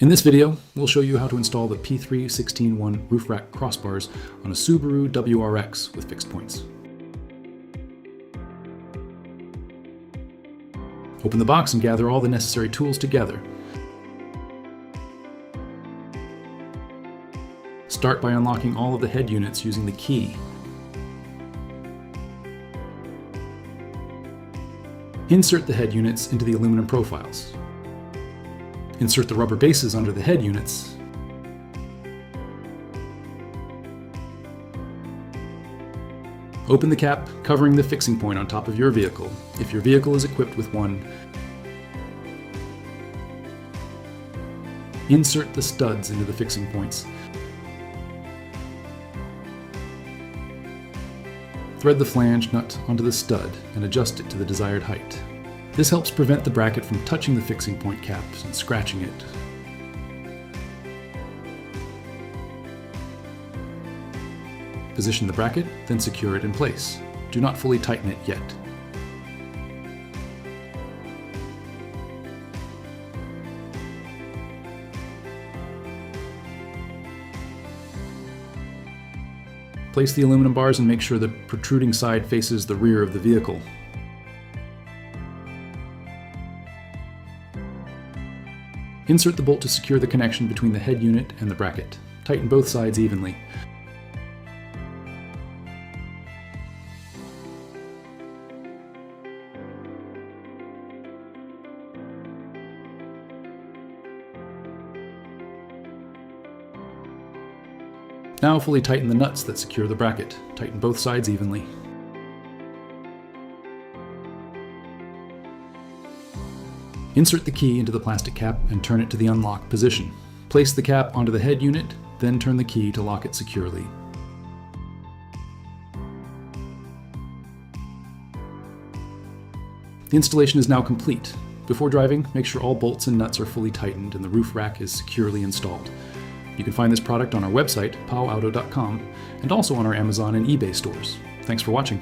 In this video, we'll show you how to install the P316-1 roof rack crossbars on a Subaru WRX with fixed points. Open the box and gather all the necessary tools together. Start by unlocking all of the head units using the key. Insert the head units into the aluminum profiles. Insert the rubber bases under the head units. Open the cap covering the fixing point on top of your vehicle, if your vehicle is equipped with one. Insert the studs into the fixing points. Thread the flange nut onto the stud and adjust it to the desired height. This helps prevent the bracket from touching the fixing point caps and scratching it. Position the bracket, then secure it in place. Do not fully tighten it yet. Place the aluminum bars and make sure the protruding side faces the rear of the vehicle. Insert the bolt to secure the connection between the head unit and the bracket. Tighten both sides evenly. Now fully tighten the nuts that secure the bracket. Tighten both sides evenly. Insert the key into the plastic cap and turn it to the unlock position. Place the cap onto the head unit, then turn the key to lock it securely. The installation is now complete. Before driving, make sure all bolts and nuts are fully tightened and the roof rack is securely installed. You can find this product on our website, powauto.com, and also on our Amazon and eBay stores. Thanks for watching.